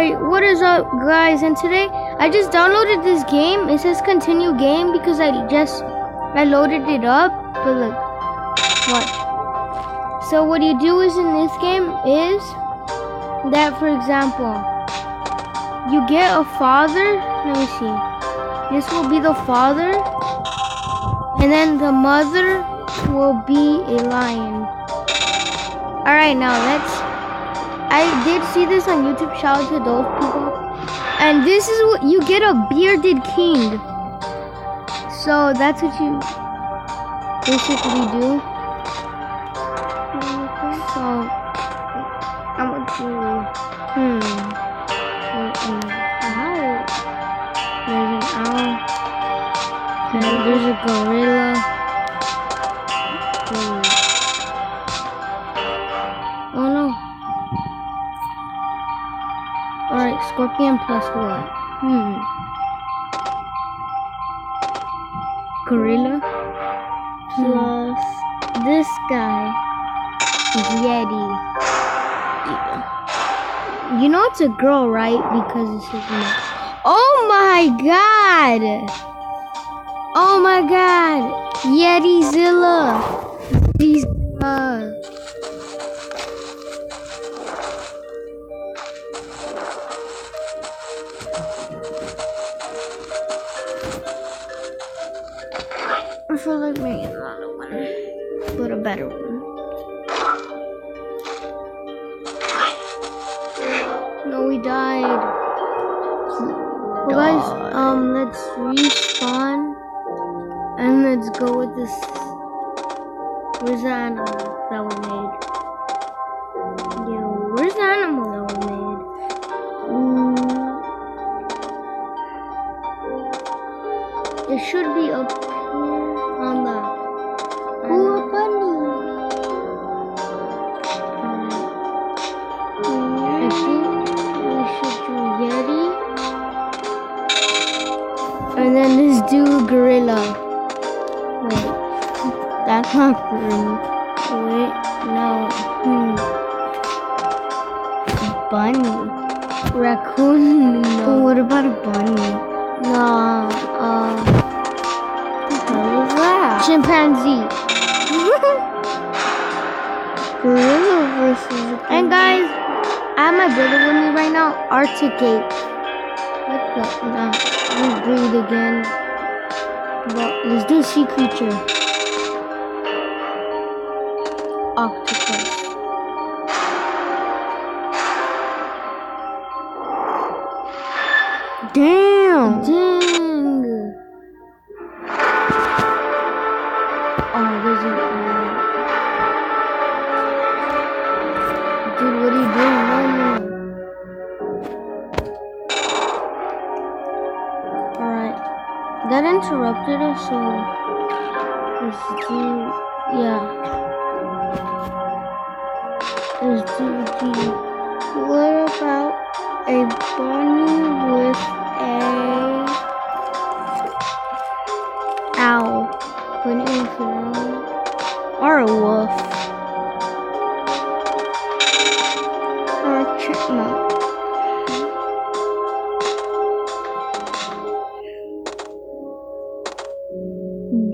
Alright, what is up guys? And today I just downloaded this game. It says continue game because I loaded it up. But look, watch. So what you do is in this game is that, for example, you get a father. Let me see. This will be the father, and then the mother will be a lion. Alright, now I did see this on YouTube. Shout out to those people. And this is what you get, a bearded king. So that's what you basically do. So I'm gonna do owl. There's an owl. And there's a gorilla. Oh no. Alright, scorpion plus what? Gorilla plus this guy. Yeti. Yeah. You know it's a girl, right? Because this is oh my god! Oh my god! Yetizilla! I feel like making another one, but a better one. No, we died. Well, guys, let's respawn and let's go with this. Where's the animal that we made? Yo, where's the animal that we made? It should be up here on the bunny. I think we should do Yeti. And then let's do gorilla. Wait, that's not gorilla. Wait, no. Bunny. Raccoon, no. What about a bunny? No, what is that? Chimpanzee. Gorilla versus. And guys, I have my brother with me right now. Arctic ape. What the? No, let's breathe again. But let's do sea creature. Octopus. Damn! Dang! Oh, there's an dude, what are you doing? Alright. That interrupted us, so let's do, yeah. Let's do the, what about a bunny with a owl? Bunny with an owl? Or a wolf? Or a chipmunk?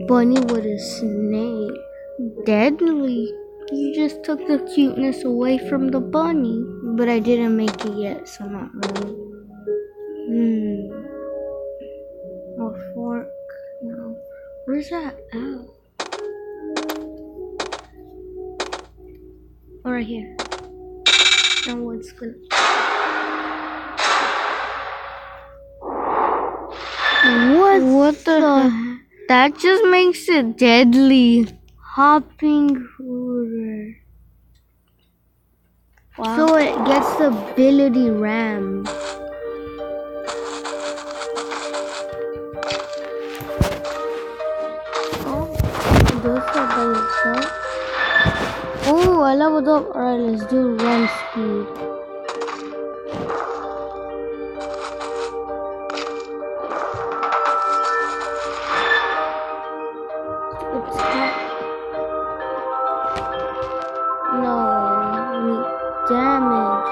Bunny with a snake. Deadly. You just took the cuteness away from the bunny. But I didn't make it yet, so not really. A fork. No. Where's that owl? Oh, right here. Now what's gonna... What the? That just makes it deadly. Hopping hooter. Wow. So it gets the ability ram. Oh, it does that by itself. Oh, I leveled up. Alright, let's do run speed. No, damage.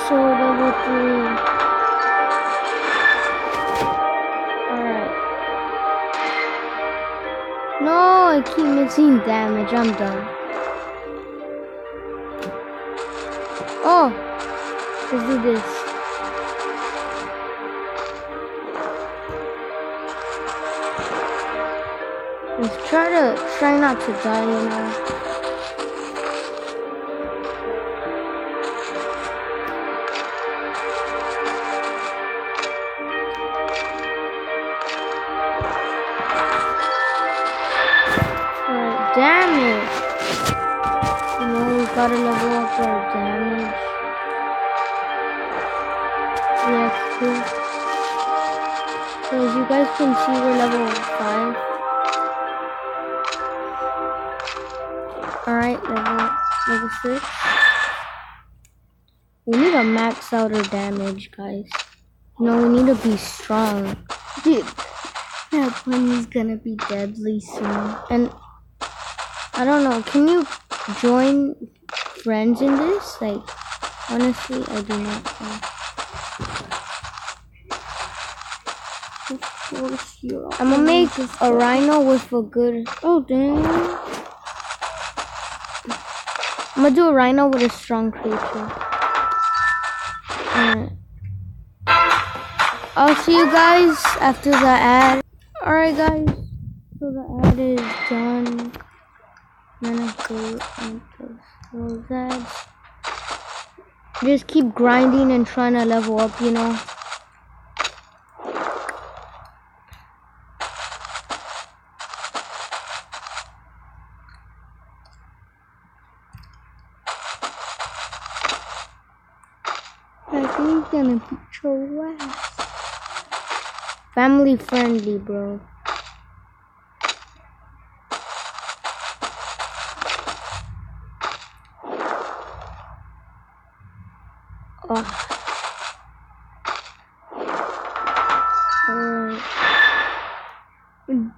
sword level 3. Alright. No, I keep missing damage. I'm done. Oh, let's do this. Let's try not to die, you know. Alright, damage. You know, we gotta level up our damage. EXP. So as you guys can see, we're level 5. Alright, level 6. We need to max out our damage, guys. No, we need to be strong. Dude, that bunny's gonna be deadly soon. And I don't know, can you join friends in this? Like, honestly, I do not know. Of course you're. I'm gonna make a rhino with a good. Oh, dang. I'm gonna do a rhino with a strong creature. Alright. I'll see you guys after the ad. Alright, guys. So the ad is done. I'm gonna go into those ads. Just keep grinding and trying to level up, you know. I think he's gonna beat your ass. Family friendly, bro. Oh.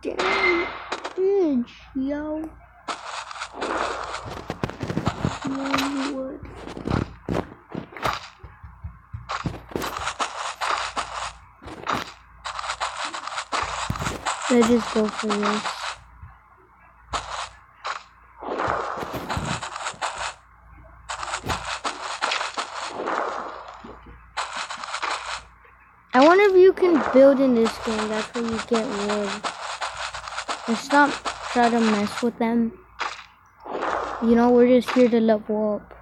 Damn bitch, yo. No wood. Let's just go for this. I wonder if you can build in this game. That's where you get wood. And stop trying to mess with them. You know, we're just here to level up.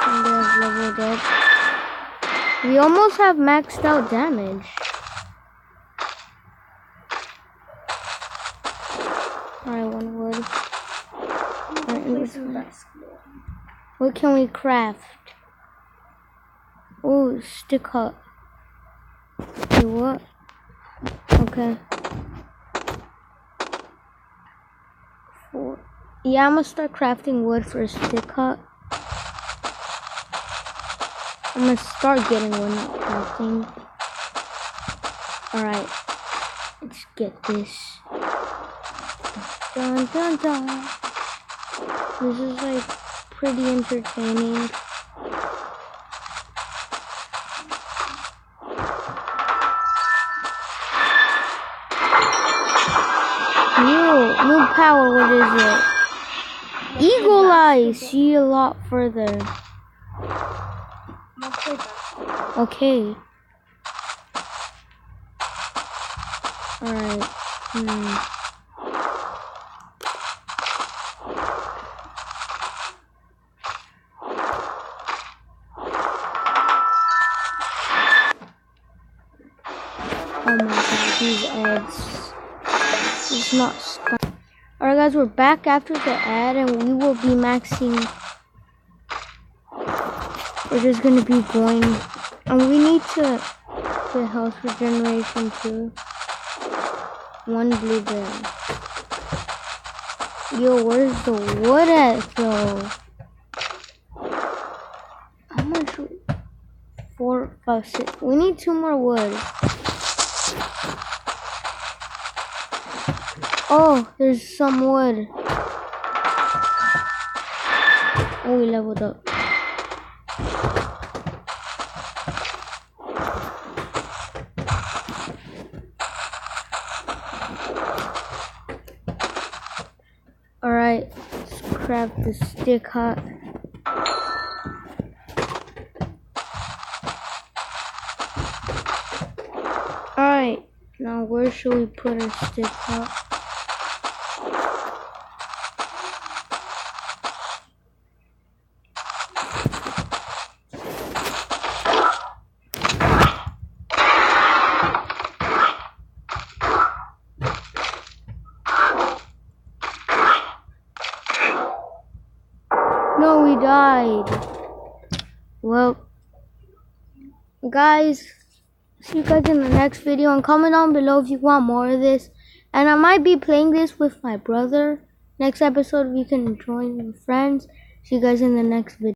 And they've leveled up. We almost have maxed out damage. Alright, one wood. Alright, what can we craft? Oh, stick hut. Wait, what? Okay. 4. Yeah, I'm gonna start crafting wood for a stick hut. I'm gonna start getting one, not crafting. Alright. Let's get this. Dun dun dun. This is like pretty entertaining. New power, what is it? Eagle Eye, see a lot further. Okay. Alright. Oh my god, these ads. It's not stuck. Alright guys, we're back after the ad and we will be maxing. We're just gonna be going. And we need to get health regeneration too. 1 blueberry. Yo, where's the wood at though? How much? 4, 5, 6. We need 2 more wood. Oh, there's some wood. Oh, we leveled up. Alright, let's craft the stick hut. Alright, now where should we put our stick hut? No, we died. Well, guys, see you guys in the next video, and comment down below if you want more of this. And I might be playing this with my brother. Next episode we can join with friends. See you guys in the next video.